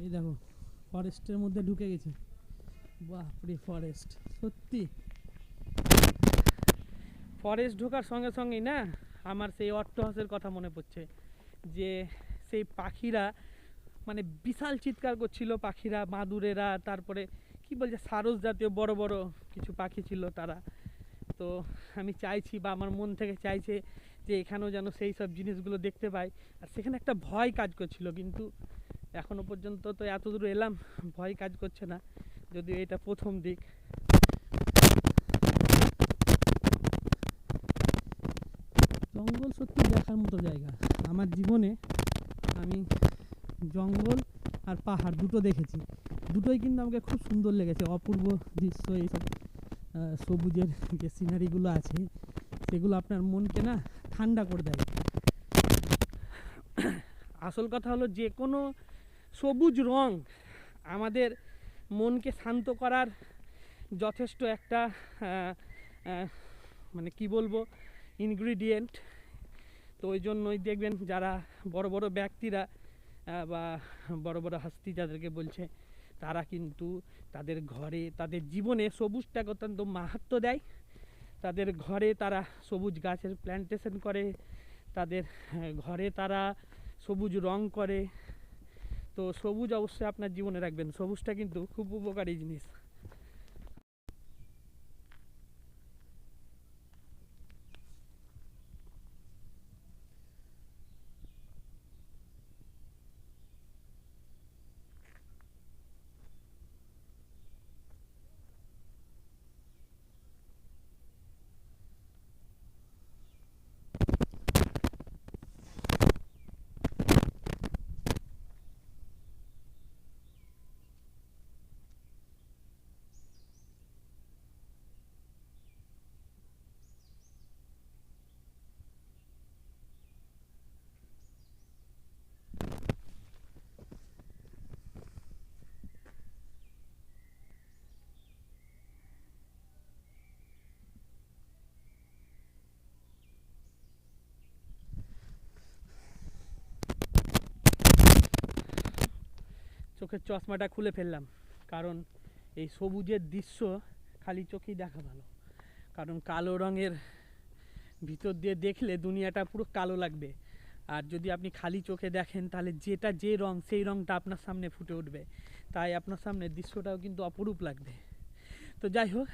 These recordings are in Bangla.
এই দেখো ফরেস্টের মধ্যে ঢুকে গেছি। বাপরে ফরেস্ট, সত্যি ফরেস্ট ঢোকার সঙ্গে সঙ্গেই না আমার সেই অট্টহাসের কথা মনে পড়ছে, যে সেই পাখিরা মানে বিশাল চিৎকার করছিল পাখিরা, মাদুরেরা, তারপরে কি বলছে সারস জাতীয় বড় বড় কিছু পাখি ছিল তারা। তো আমি চাইছি বা আমার মন থেকে চাইছে যে এখানেও যেন সেই সব জিনিসগুলো দেখতে পাই। আর সেখানে একটা ভয় কাজ করছিল, কিন্তু এখনো পর্যন্ত তো এত দূর এলাম, ভয় কাজ করছে না, যদিও এটা প্রথম দিক। জঙ্গল সত্যি দেখার মতো জায়গা। আমার জীবনে আমি জঙ্গল আর পাহাড় দুটো দেখেছি, দুটোই কিন্তু আমাকে খুব সুন্দর লেগেছে। অপূর্ব দৃশ্য, এইসব সবুজের যে সিনারিগুলো আছে সেগুলো আপনার মনকে না ঠান্ডা করে দেয়। আসল কথা হলো যে কোনো সবুজ রং আমাদের মনকে শান্ত করার যথেষ্ট একটা মানে কি বলবো ইনগ্রিডিয়েন্ট। তো ওই জন্যই দেখবেন যারা বড় বড় ব্যক্তিরা বা বড় বড় হাস্তি যাদেরকে বলছে, তারা কিন্তু তাদের ঘরে তাদের জীবনে সবুজটাকে অত্যন্ত মাহাত্ম্য দেয়। তাদের ঘরে তারা সবুজ গাছের প্ল্যান্টেশন করে, তাদের ঘরে তারা সবুজ রং করে। তো সবুজ অবশ্যই আপনার জীবনে রাখবেন, সবুজটা কিন্তু খুব উপকারী জিনিস। চোখের চশমাটা খুলে ফেললাম, কারণ এই সবুজের দৃশ্য খালি চোখেই দেখা ভালো। কারণ কালো রঙের ভিতর দিয়ে দেখলে দুনিয়াটা পুরো কালো লাগবে, আর যদি আপনি খালি চোখে দেখেন তাহলে যেটা যে রং সেই রংটা আপনার সামনে ফুটে উঠবে, তাই আপনার সামনে দৃশ্যটাও কিন্তু অপরূপ লাগবে। তো যাই হোক,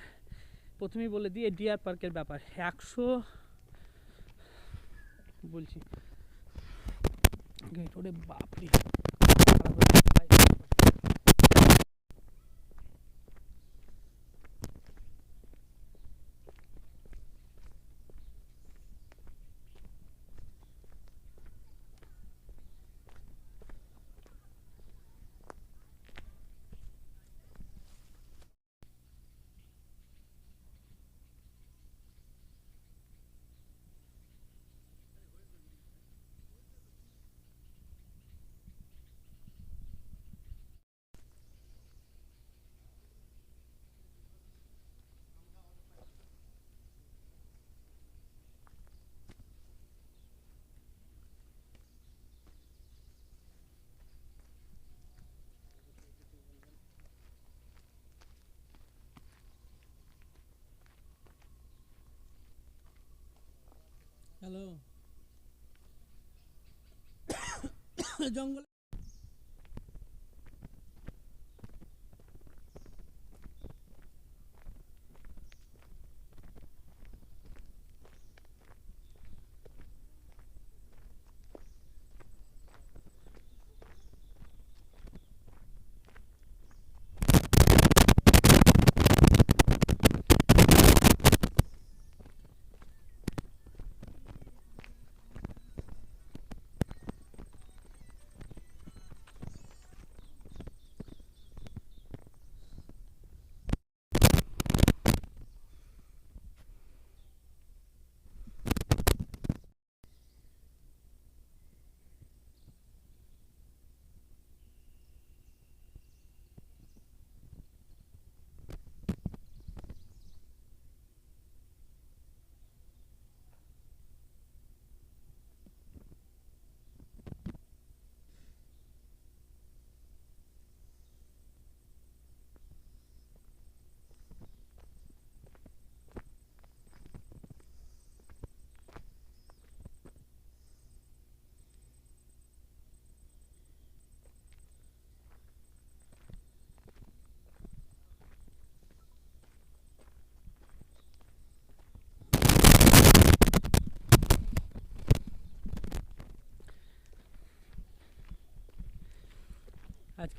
প্রথমেই বলে দিই ডিয়ার পার্কের ব্যাপার। 100 বলছি ওরে বাপরে, হ্যালো জঙ্গল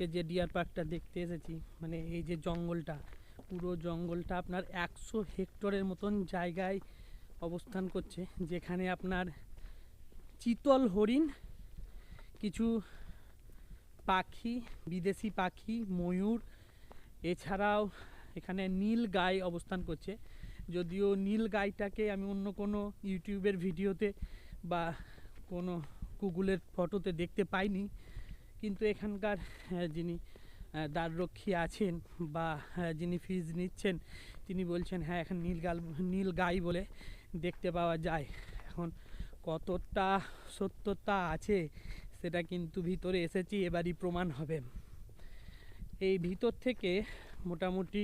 আজকে যে ডিয়ার পার্কটা দেখতে এসেছি, মানে এই যে জঙ্গলটা, পুরো জঙ্গলটা আপনার 100 হেক্টরের মতন জায়গায় অবস্থান করছে, যেখানে আপনার চিতল হরিণ, কিছু পাখি, বিদেশি পাখি, ময়ূর, এছাড়াও এখানে নীল গাই অবস্থান করছে। যদিও নীল গাইটাকে আমি অন্য কোনো ইউটিউবের ভিডিওতে বা কোনো গুগলের ফটোতে দেখতে পাইনি, কিন্তু এখানকার যিনি দ্বাররক্ষী আছেন বা যিনি ফিজ নিচ্ছেন, তিনি বলছেন হ্যাঁ এখানে নীল গাই বলে দেখতে পাওয়া যায়। এখন কতটা সত্যতা আছে সেটা কিন্তু ভিতরে এসেছি এবারই প্রমাণ হবে। এই ভিতর থেকে মোটামুটি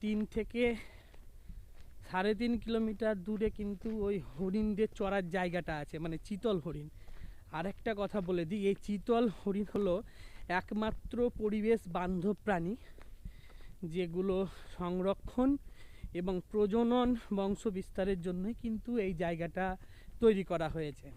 3 থেকে 3.5 কিলোমিটার দূরে কিন্তু ওই হরিণদের চড়ার জায়গাটা আছে, মানে চিতল হরিণ। আরেকটা কথা বলে দিই, এই চিতল হরিণ হলো একমাত্র পরিবেশ বান্ধব প্রাণী যেগুলো সংরক্ষণ এবং প্রজনন বংশ বিস্তারের জন্যই কিন্তু এই জায়গাটা তৈরি করা হয়েছে।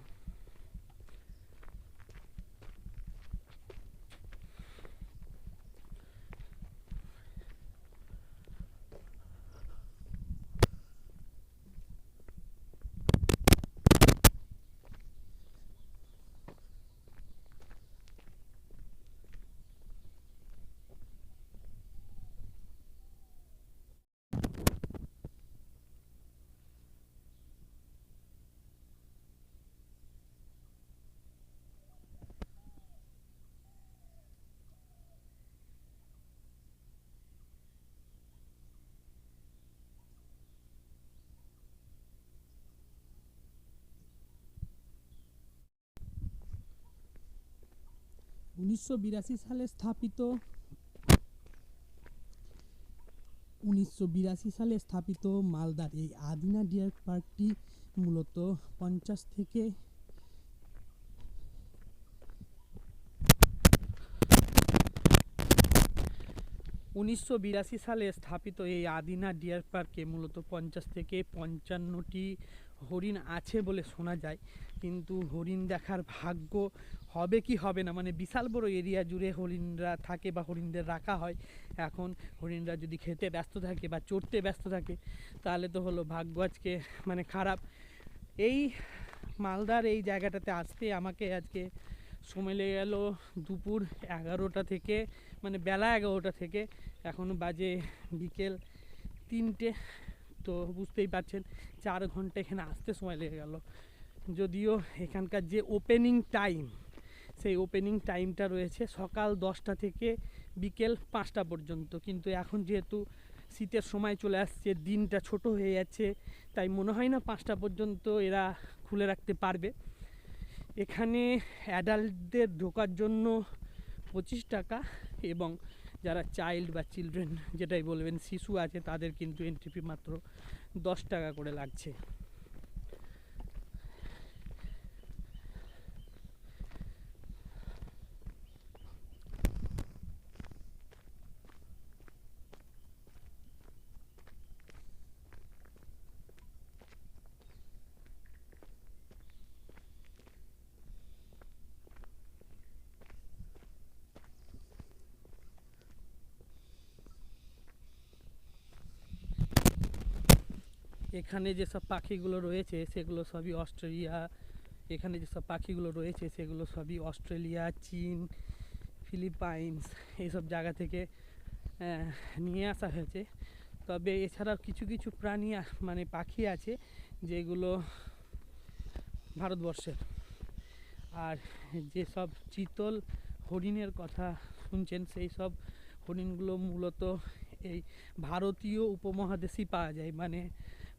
1982 সালে স্থাপিত 1982 সালে মালদার এই আদিনা ডিয়ার পার্কটি মূলত 50 থেকে 1982 সালে স্থাপিত এই আদিনা ডিয়ার পার্কে মূলত 50 থেকে 55টি হরিণ আছে বলে শোনা যায়, কিন্তু হরিণ দেখার ভাগ্য হবে কি হবে না, মানে বিশাল বড় এরিয়া জুড়ে হরিণরা থাকে বা হরিণদের রাখা হয়। এখন হরিণরা যদি খেতে ব্যস্ত থাকে বা চড়তে ব্যস্ত থাকে তাহলে তো হলো ভাগ্য আজকে মানে খারাপ। এই মালদার এই জায়গাটাতে আসতে আমাকে আজকে সময় লেগে গেল দুপুর 11টা থেকে, মানে বেলা 11টা থেকে এখনও বাজে বিকেল 3টে। তো বুঝতেই পারছেন 4 ঘন্টা এখানে আসতে সময় লেগে গেল। যদিও এখানকার যে ওপেনিং টাইম, সেই ওপেনিং টাইমটা রয়েছে সকাল 10টা থেকে বিকেল 5টা পর্যন্ত, কিন্তু এখন যেহেতু শীতের সময় চলে আসছে, দিনটা ছোট হয়ে যাচ্ছে, তাই মনে হয় না 5টা পর্যন্ত এরা খুলে রাখতে পারবে। এখানে অ্যাডাল্টদের ঢোকার জন্য 25 টাকা, এবং যারা চাইল্ড বা চিলড্রেন যেটাই বলবেন, শিশু আছে, তাদের কিন্তু এন্ট্রি ফি মাত্র 10 টাকা করে লাগছে। এখানে যেসব পাখিগুলো রয়েছে সেগুলো সবই অস্ট্রেলিয়া, এখানে যেসব পাখিগুলো রয়েছে সেগুলো সবই অস্ট্রেলিয়া, চীন, ফিলিপাইন্স এইসব জায়গা থেকে নিয়ে আসা হয়েছে। তবে এছাড়াও কিছু কিছু প্রাণী মানে পাখি আছে যেগুলো ভারতবর্ষের। আর যেসব চিতল হরিণের কথা শুনছেন, সেই সব হরিণগুলো মূলত এই ভারতীয় উপমহাদেশেই পাওয়া যায়, মানে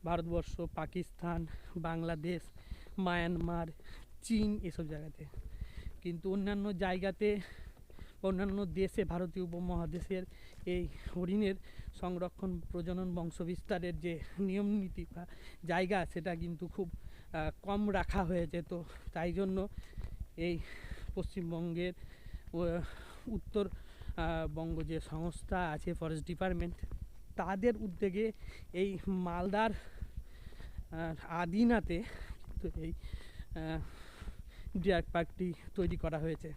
ভারতবর্ষ, পাকিস্তান, বাংলাদেশ, মায়ানমার, চীন এসব জায়গাতে। কিন্তু অন্যান্য জায়গাতে, অন্যান্য দেশে, ভারতীয় উপমহাদেশের এই হরিণের সংরক্ষণ, প্রজনন, বংশবিস্তারের যে নিয়ম নীতি বা জায়গা, সেটা কিন্তু খুব কম রাখা হয়েছে। তো তাই জন্য এই পশ্চিমবঙ্গের উত্তরবঙ্গ যে সংস্থা আছে ফরেস্ট ডিপার্টমেন্ট, তাদের উদ্যোগে এই মালদার আদিনাতে তো এই ডিয়ার পার্কটি তৈরি করা হয়েছে।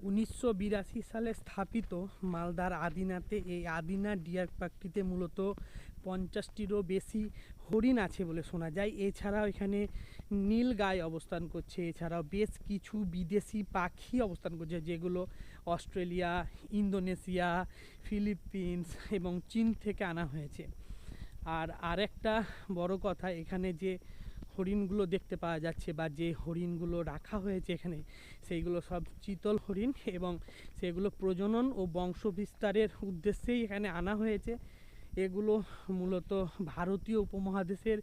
1982 সালে স্থাপিত মালদার আদিনাতে এই আদিনা ডিয়ার পার্কটিতে মূলত 50টিরও বেশি হরিণ আছে বলে শোনা যায়। এছাড়াও এখানে নীলগাই অবস্থান করছে, এছাড়াও বেশ কিছু বিদেশি পাখি অবস্থান করছে যেগুলো অস্ট্রেলিয়া, ইন্দোনেশিয়া, ফিলিপিন্স এবং চীন থেকে আনা হয়েছে। আর আরেকটা বড় কথা, এখানে যে হরিণগুলো দেখতে পাওয়া যাচ্ছে বা যে হরিণগুলো রাখা হয়েছে এখানে, সেইগুলো সব চিতল হরিণ এবং সেগুলো প্রজনন ও বংশ বিস্তারের উদ্দেশ্যেই এখানে আনা হয়েছে। এগুলো মূলত ভারতীয় উপমহাদেশের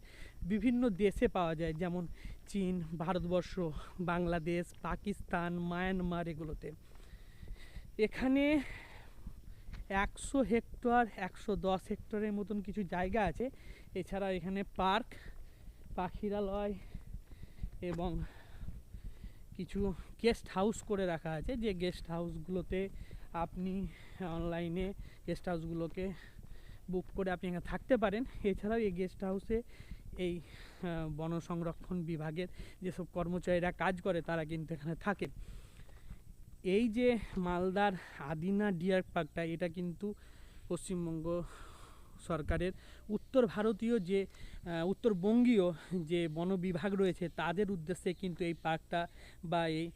বিভিন্ন দেশে পাওয়া যায়, যেমন চীন, ভারতবর্ষ, বাংলাদেশ, পাকিস্তান, মায়ানমার এগুলোতে। এখানে 100 হেক্টর 110 হেক্টরের মতন কিছু জায়গা আছে। এছাড়া এখানে পার্ক, পাখিরালয় এবং কিছু গেস্ট হাউস করে রাখা আছে, যে গেস্ট হাউসগুলোতে আপনি অনলাইনে গেস্ট হাউসগুলোকে বুক করে আপনি এখানে থাকতে পারেন। এছাড়াও এই গেস্ট হাউসে এই বন সংরক্ষণ বিভাগের যেসব কর্মচারীরা কাজ করে তারা কিন্তু এখানে থাকে। এই যে মালদার আদিনা ডিয়ার পার্কটা, এটা কিন্তু পশ্চিমবঙ্গ সরকারের উত্তর ভারতীয় যে উত্তরবঙ্গীয় যে বন বিভাগ রয়েছে তাদের উদ্দেশ্যে কিন্তু এই পার্কটা বা এই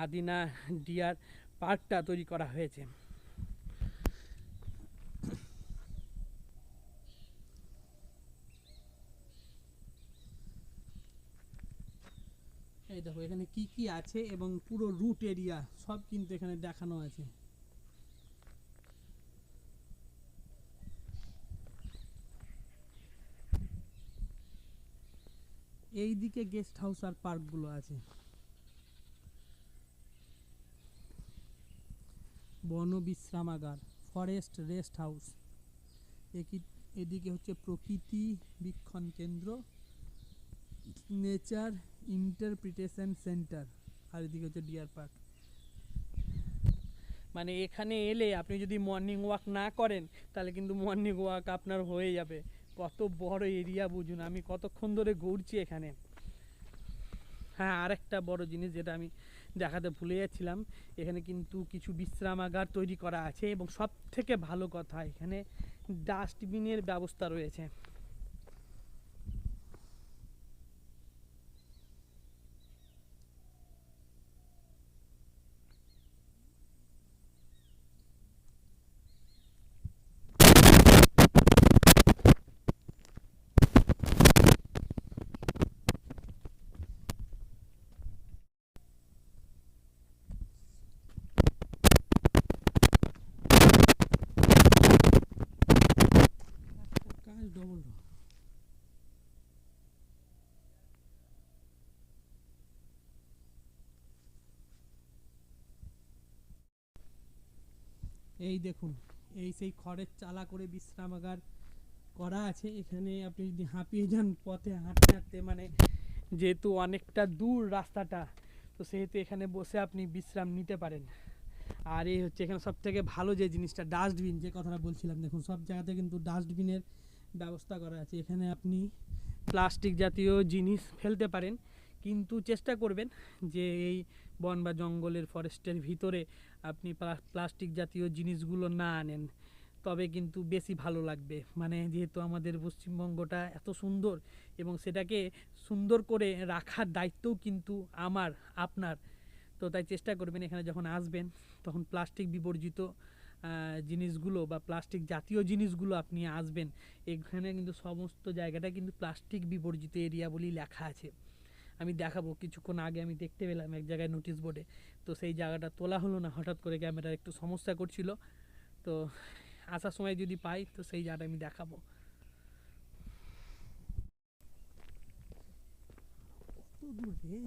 আদিনা ডিয়ার পার্কটা তৈরি করা হয়েছে। এই দেখো এখানে কি কি আছে এবং পুরো রুট এরিয়া সব কিন্তু এখানে দেখানো আছে। এই দিকে গেস্ট হাউস আর পার্কগুলো আছে। বন বিশ্রামাগার, ফরেস্ট রেস্ট হাউস, এদিকে হচ্ছে প্রকৃতি বীক্ষণ কেন্দ্র, নেচার ইন্টারপ্রিটেশন সেন্টার, আর এদিকে হচ্ছে ডিয়ার পার্ক। মানে এখানে এলে আপনি যদি মর্নিং ওয়াক না করেন তাহলে কিন্তু মর্নিং ওয়াক আপনার হয়ে যাবে। কত বড় এরিয়া বুঝুন, আমি কতক্ষণ ধরে ঘুরছি এখানে। হ্যাঁ, আরেকটা বড় জিনিস যেটা আমি দেখাতে ভুলে যাচ্ছিলাম, এখানে কিন্তু কিছু বিশ্রামাগার তৈরি করা আছে এবং সব থেকে ভালো কথা এখানে ডাস্টবিনের ব্যবস্থা রয়েছে। ডবল এই দেখুন, এই সেই খড়ের চালা করে বিশ্রামাগার করা আছে। এখানে আপনি যদি হাঁপিয়ে যান পথে হাঁটতে হাঁটতে, মানে যেহেতু অনেকটা দূর রাস্তাটা, তো সেহেতু এখানে বসে আপনি বিশ্রাম নিতে পারেন। আর এই হচ্ছে এখানে সব থেকে ভালো যে জিনিসটা, ডাস্টবিন, যে কথাটা বলছিলাম, দেখুন সব জায়গাতে কিন্তু ডাস্টবিনের ব্যবস্থা করা আছে। এখানে আপনি প্লাস্টিক জাতীয় জিনিস ফেলতে পারেন, কিন্তু চেষ্টা করবেন যে এই বন বা জঙ্গলের ফরেস্টের ভিতরে আপনি প্লাস্টিক জাতীয় জিনিসগুলো না আনেন, তবে কিন্তু বেশি ভালো লাগবে। মানে যেহেতু আমাদের পশ্চিমবঙ্গটা এত সুন্দর এবং সেটাকে সুন্দর করে রাখার দায়িত্বও কিন্তু আমার, আপনার। তো তাই চেষ্টা করবেন এখানে যখন আসবেন তখন প্লাস্টিক বিবর্জিত জিনিসগুলো বা প্লাস্টিক জাতীয় জিনিসগুলো আপনি আসবেন। এখানে কিন্তু সমস্ত জায়গাটা কিন্তু প্লাস্টিক বিবর্জিত এরিয়া বলেই লেখা আছে। আমি দেখাবো, কিছুক্ষণ আগে আমি দেখতে পেলাম এক জায়গায় নোটিশ বোর্ডে, তো সেই জায়গাটা তোলা হলো না, হঠাৎ করে ক্যামেরার একটু সমস্যা করছিল। তো আসার সময় যদি পাই তো সেই জায়গাটা আমি দেখাবো। কত দূর রে!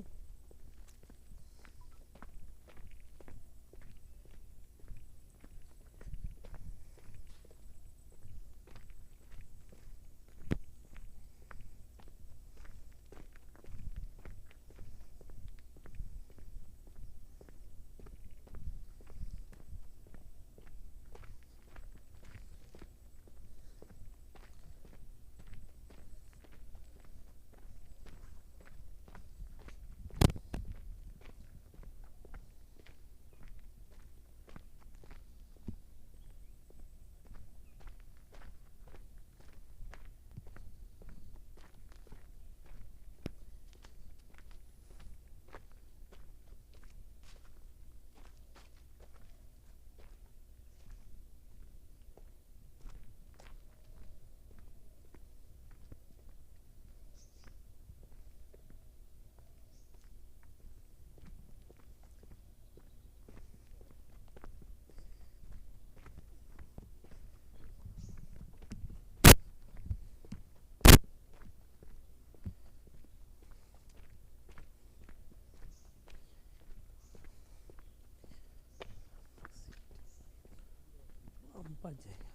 চাপার জায়গা।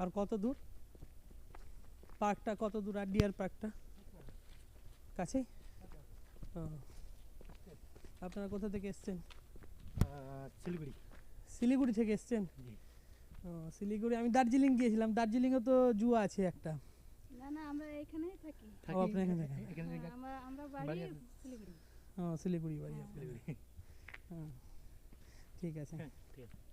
আর কত দূর পার্কটা, কত দূর? আর ডিয়ার পার্কটা কাছেই? ও, আপনারা কোথা থেকে এসছেন? শিলিগুড়ি। শিলিগুড়ি থেকে এসছেন? জি। ও, শিলিগুড়ি। আমি দার্জিলিং গিয়েছিলাম, দার্জিলিংয়ে তো জু আছে একটা। না না, আমরা এখানেই থাকি। ও, আপনি এখানে থাকেন? হ্যাঁ, আমরা বাড়ি শিলিগুড়ি। ও, শিলিগুড়ি বাড়ি হ্যাঁ। আপনার। শিলিগুড়ি। হ্যাঁ, ঠিক আছে। হ্যাঁ, ঠিক আছে।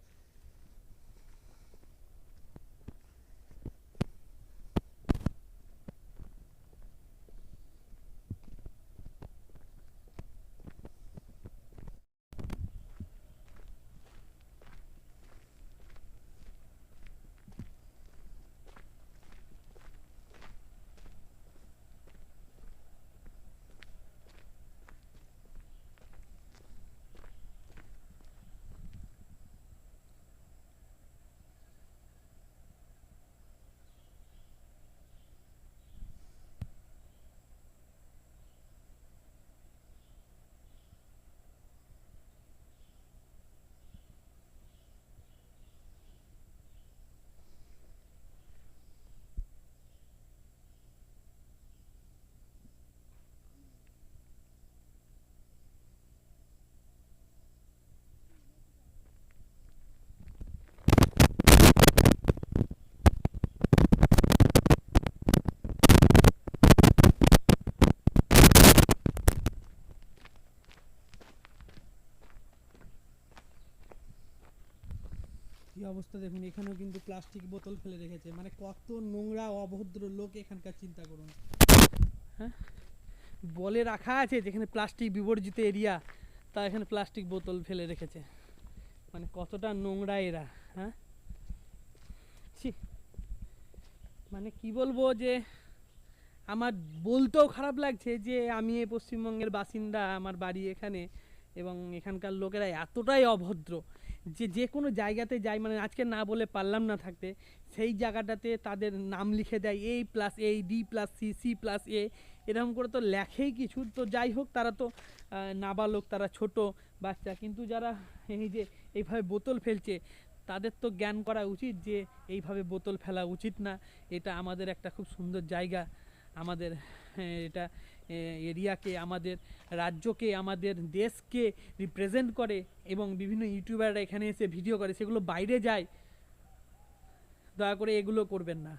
কি অবস্থা দেখুন, এখানেও কিন্তু প্লাস্টিক বোতল ফেলে রেখেছে। মানে কত নোংরা অভদ্র লোক এখানকার, চিন্তা করুন। হ্যাঁ, বলে রাখা আছে যেখানে প্লাস্টিক বিবর্জিত এরিয়া, তা এখানে প্লাস্টিক বোতল ফেলে রেখেছে। মানে কতটা নোংরা এরা। হ্যাঁ, ছি, মানে কি বলবো, যে আমার বলতেও খারাপ লাগছে যে আমি এই পশ্চিমবঙ্গের বাসিন্দা, আমার বাড়ি এখানে, এবং এখানকার লোকেরা এতটাই অভদ্র যে যে কোনো জায়গাতে যাই, মানে আজকে না বলে পারলাম না থাকতে, সেই জায়গাটাতে তাদের নাম লিখে দেয় A+A, D+C, C+A, এরকম করে তো লেখেই কিছু। তো যাই হোক, তারা তো নাবালক, তারা ছোট বাচ্চা, কিন্তু যারা এই যে এইভাবে বোতল ফেলছে, তাদের তো জ্ঞান করা উচিত যে এইভাবে বোতল ফেলা উচিত না। এটা আমাদের একটা খুব সুন্দর জায়গা, আমাদের এটা এরিয়াকে, আমাদের রাজ্যকে, আমাদের দেশকে রিপ্রেজেন্ট করে, এবং বিভিন্ন ইউটিউবাররা এখানে এসে ভিডিও করে, সেগুলো বাইরে যায়। দয়া করে এগুলো করবেন না।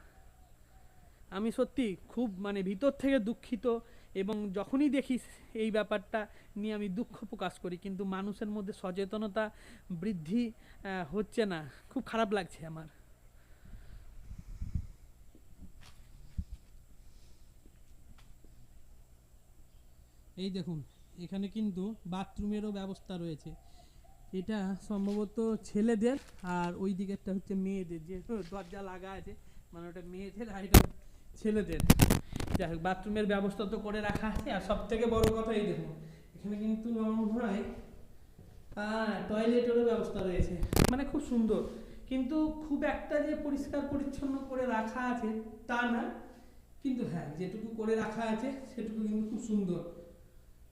আমি সত্যি খুব মানে ভিতর থেকে দুঃখিত, এবং যখনই দেখি এই ব্যাপারটা নিয়ে আমি দুঃখ প্রকাশ করি, কিন্তু মানুষের মধ্যে সচেতনতা বৃদ্ধি হচ্ছে না। খুব খারাপ লাগছে আমার। এই দেখুন, এখানে কিন্তু বাথরুমেরও ব্যবস্থা রয়েছে। এটা সম্ভবত ছেলেদের, আর ওই দিকেরটা হচ্ছে মেয়েদের, যে দরজা লাগা আছে, মানে ওটা মেয়েদের আর এটা ছেলেদের। যাই হোক, বাথরুমের ব্যবস্থা তো করে রাখা আছে। আর সব থেকে বড় কথা, এই দেখুন, এখানে কিন্তু আমার মনে হয় টয়লেটেরও ব্যবস্থা রয়েছে। মানে খুব সুন্দর, কিন্তু খুব একটা যে পরিষ্কার পরিচ্ছন্ন করে রাখা আছে তা না, কিন্তু হ্যাঁ, যেটুকু করে রাখা আছে সেটুকু কিন্তু খুব সুন্দর।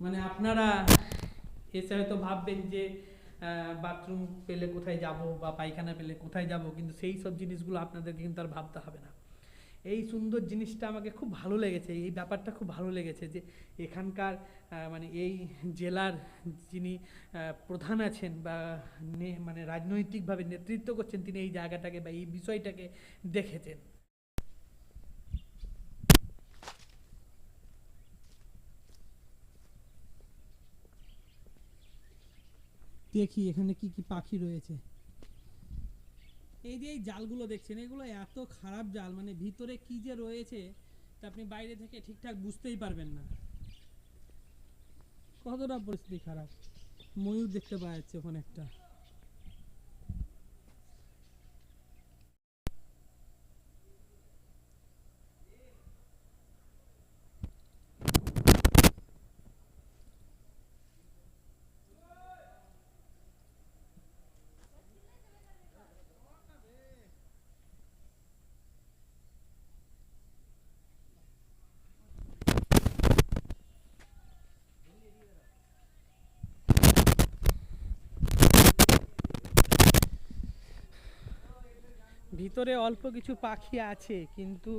মানে আপনারা এসে হয়তো ভাববেন যে বাথরুম পেলে কোথায় যাব, বা পায়খানা পেলে কোথায় যাব, কিন্তু সেই সব জিনিসগুলো আপনাদেরকে কিন্তু আর ভাবতে হবে না। এই সুন্দর জিনিসটা আমাকে খুব ভালো লেগেছে, এই ব্যাপারটা খুব ভালো লেগেছে যে এখানকার মানে এই জেলার যিনি প্রধান আছেন, বা মানে রাজনৈতিকভাবে নেতৃত্ব করছেন, তিনি এই জায়গাটাকে বা এই বিষয়টাকে দেখেছেন। দেখি এখানে কি কি পাখি রয়েছে। এই যে এই জালগুলো দেখছেন, এগুলো এত খারাপ জাল, মানে ভিতরে কি যে রয়েছে তা আপনি বাইরে থেকে ঠিকঠাক বুঝতেই পারবেন না। কতটা পরিস্থিতি খারাপ। ময়ূর দেখতে পাওয়া যাচ্ছে ওখানে একটা। ভিতরে অল্প কিছু পাখি আছে, কিন্তু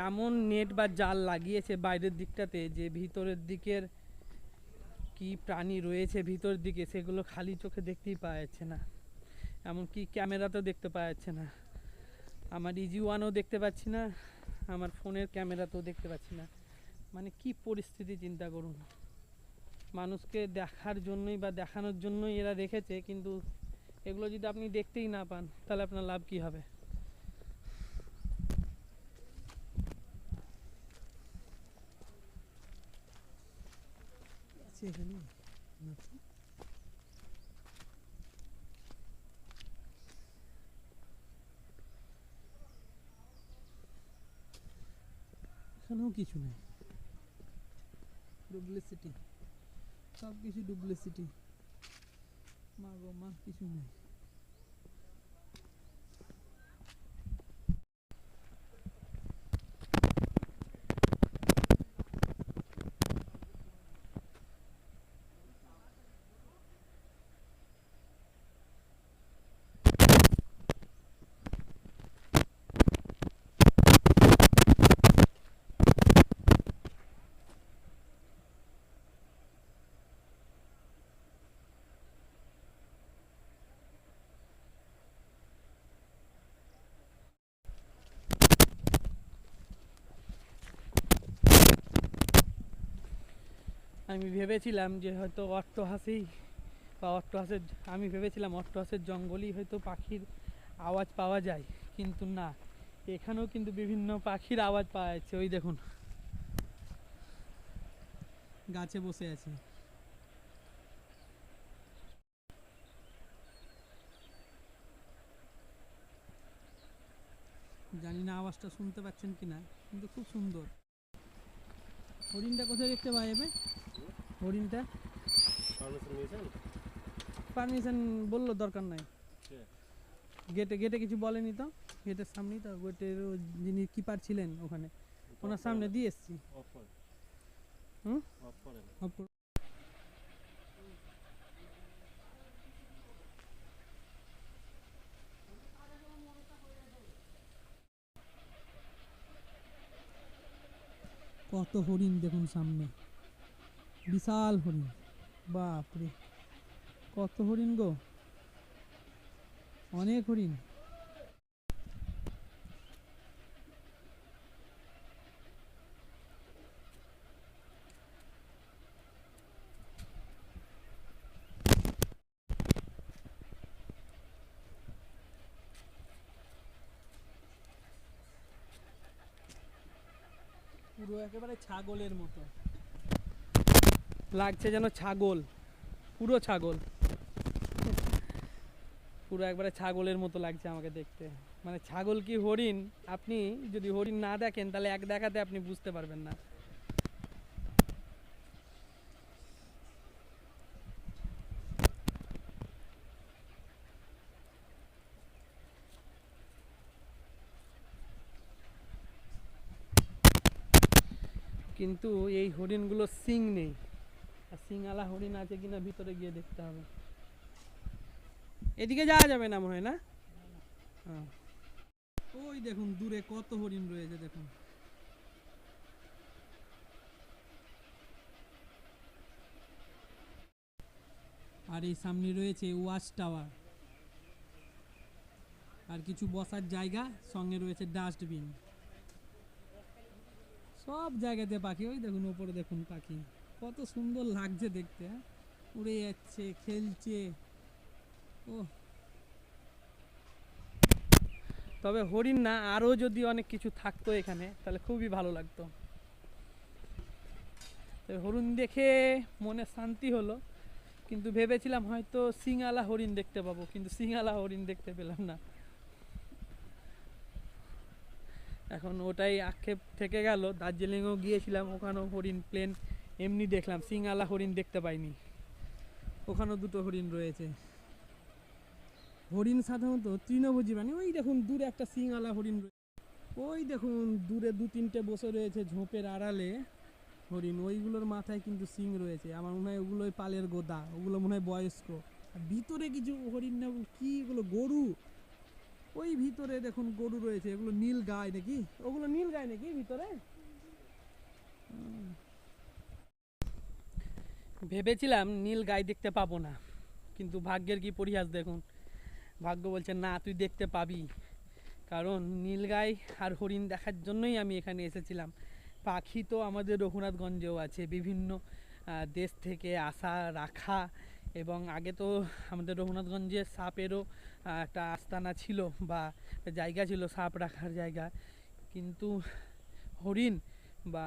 এমন নেট বা জাল লাগিয়েছে বাইরের দিকটাতে যে ভিতরের দিকের কি প্রাণী রয়েছে ভিতর দিকে সেগুলো খালি চোখে দেখতেই পাওয়া যাচ্ছে না, এমনকি ক্যামেরাতেও দেখতে পাওয়া যাচ্ছে না। আমার ইজি ওয়ানও দেখতে পাচ্ছি না, আমার ফোনের ক্যামেরাতেও দেখতে পাচ্ছি না। মানে কি পরিস্থিতি চিন্তা করুন। মানুষকে দেখার জন্যই বা দেখানোর জন্যই এরা রেখেছে, কিন্তু এগুলো যদি আপনি দেখতেই না পান তাহলে আপনার লাভ কি হবে? এখানে এখানেও কিছু নেই, ডুপ্লিসিটি, সব কিছু ডুপ্লিসিটি। মা গো মা, কিছু নেই। আমি ভেবেছিলাম যে হয়তো অট্টহাসি বা অট্টহাসের, আমি ভেবেছিলাম অট্টহাসের জঙ্গলই হয়তো পাখির আওয়াজ পাওয়া যায়, কিন্তু না, এখানেও কিন্তু বিভিন্ন পাখির আওয়াজ পাওয়া যাচ্ছে। ওই দেখুন, গাছে বসে আছে। জানি না আওয়াজটা শুনতে পাচ্ছেন কিনা, কিন্তু খুব সুন্দর। হরিণটা কোথায় দেখতে পাওয়া যাবে? হরিণটা পারমিশন বললো দরকার নাই, গেটে গেটে কিছু বলেনি তো, গেটের সামনেই তো, গেটের যিনি কিপার ছিলেন ওখানে, ওনার সামনে দিয়ে এসছি। হুম, off করো। কত হরিণ দেখুন সামনে, বিশাল হরিণ, বাপরে কত হরিণ গো, অনেক হরিণ। পুরো একেবারে ছাগলের মতো লাগছে, যেন ছাগল, পুরো ছাগল, পুরো একবারে ছাগলের মতো লাগছে আমাকে দেখতে। মানে ছাগল কি হরিণ, আপনি যদি হরিণ না দেখেন তাহলে এক দেখাতে আপনি বুঝতে পারবেন না। কিন্তু এই হরিণগুলো সিং নেই, আর সিংওয়ালা হরিণ আছে কিনা ভিতরে গিয়ে দেখতে হবে। এদিকে যাওয়া যাবে না মনে হয়, না? হ্যাঁ। ওই দেখুন দূরে কত হরিণ রয়েছে দেখুন। আর এই সামনে রয়েছে ওয়াচ টাওয়ার, আর কিছু বসার জায়গা, সঙ্গে রয়েছে ডাস্টবিন। সব জায়গাতে পাখি, ওই দেখুন ওপরে দেখুন পাখি, কত সুন্দর লাগছে দেখতে, হ্যাঁ? উড়ে যাচ্ছে, খেলছে। ও, তবে হরিণ না, আরও যদি অনেক কিছু থাকতো এখানে তাহলে খুবই ভালো লাগতো। তবে হরিণ দেখে মনে শান্তি হলো, কিন্তু ভেবেছিলাম হয়তো সিংওয়ালা হরিণ দেখতে পাবো, কিন্তু সিংওয়ালা হরিণ দেখতে পেলাম না। এখন ওটাই আক্ষেপ থেকে গেল। দার্জিলিংও গিয়েছিলাম, ওখানেও হরিণ প্লেন এমনি দেখলাম, সিংওয়ালা হরিণ দেখতে পাইনি। ওখানেও দুটো হরিণ রয়েছে। হরিণ সাধারণত তৃণভোজী প্রাণী। ওই দেখুন দূরে একটা সিংওয়ালা হরিণ, ওই দেখুন দূরে দু তিনটে বসে রয়েছে ঝোপের আড়ালে হরিণ, ওইগুলোর মাথায় কিন্তু সিং রয়েছে। আমার মনে হয় ওগুলোই পালের গোদা, ওগুলো মনে হয় বয়স্ক। আর ভিতরে কিছু হরিণ, না কি এগুলো, গরু, ওই ভিতরে দেখুন গরু রয়েছে, এগুলো নীল গাই নাকি, ওগুলো নীল গাই নাকি ভিতরে। ভেবেছিলাম নীল গাই দেখতে পাবো না, কিন্তু ভাগ্যের কি পরিহাস দেখুন, ভাগ্য বলছে না তুই দেখতে পাবি। কারণ নীলগাই আর হরিণ দেখার জন্যই আমি এখানে এসেছিলাম। পাখি তো আমাদের রঘুনাথগঞ্জেও আছে, বিভিন্ন দেশ থেকে আসা রাখা, এবং আগে তো আমাদের রঘুনাথগঞ্জে সাপেরও একটা আস্তানা ছিল বা একটা জায়গা ছিল সাপ রাখার জায়গা, কিন্তু হরিণ বা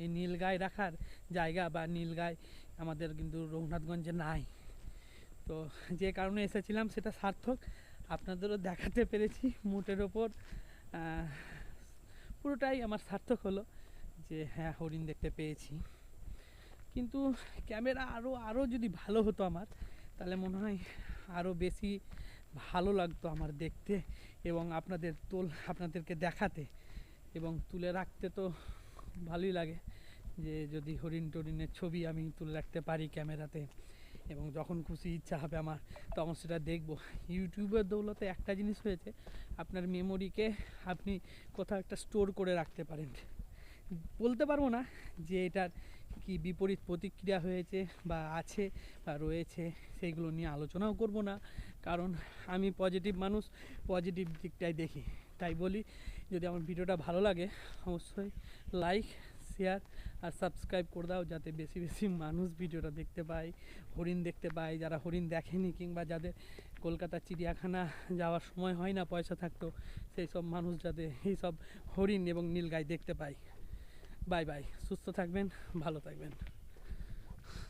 এই নীলগাই রাখার জায়গা বা নীলগাই আমাদের কিন্তু রঘুনাথগঞ্জে নাই। তো যে কারণে এসেছিলাম সেটা সার্থক, আপনাদেরও দেখাতে পেরেছি মোটের ওপর, পুরোটাই আমার সার্থক হলো যে হ্যাঁ হরিণ দেখতে পেয়েছি। কিন্তু ক্যামেরা আরও যদি ভালো হতো আমার, তাহলে মনে হয় আরও বেশি ভালো লাগতো আমার দেখতে এবং আপনাদেরকে দেখাতে এবং তুলে রাখতে। তো ভালোই লাগে যে যদি হরিণ টরিণের ছবি আমি তুলে রাখতে পারি ক্যামেরাতে, এবং যখন খুশি ইচ্ছা হবে আমার তখন সেটা দেখব। ইউটিউবের দৌলতে একটা জিনিস হয়েছে, আপনার মেমোরিকে আপনি কোথাও একটা স্টোর করে রাখতে পারেন। বলতে পারবো না যে এটার কি বিপরীত প্রতিক্রিয়া হয়েছে বা আছে বা রয়েছে, সেইগুলো নিয়ে আলোচনাও করব না, কারণ আমি পজিটিভ মানুষ, পজিটিভ দিকটাই দেখি। তাই বলি, যদি আমার ভিডিওটা ভালো লাগে অবশ্যই লাইক, শেয়ার আর সাবস্ক্রাইব করে দাও, যাতে বেশি বেশি মানুষ ভিডিওটা দেখতে পায়, হরিণ দেখতে পায়। যারা হরিণ দেখেনি কিংবা যাদের কলকাতা চিড়িয়াখানা যাওয়ার সময় হয় না পয়সা থাকতো, সেই সব মানুষ যাতে এই সব হরিণ এবং নীলগাই দেখতে পায়। বাই বাই, সুস্থ থাকবেন, ভালো থাকবেন।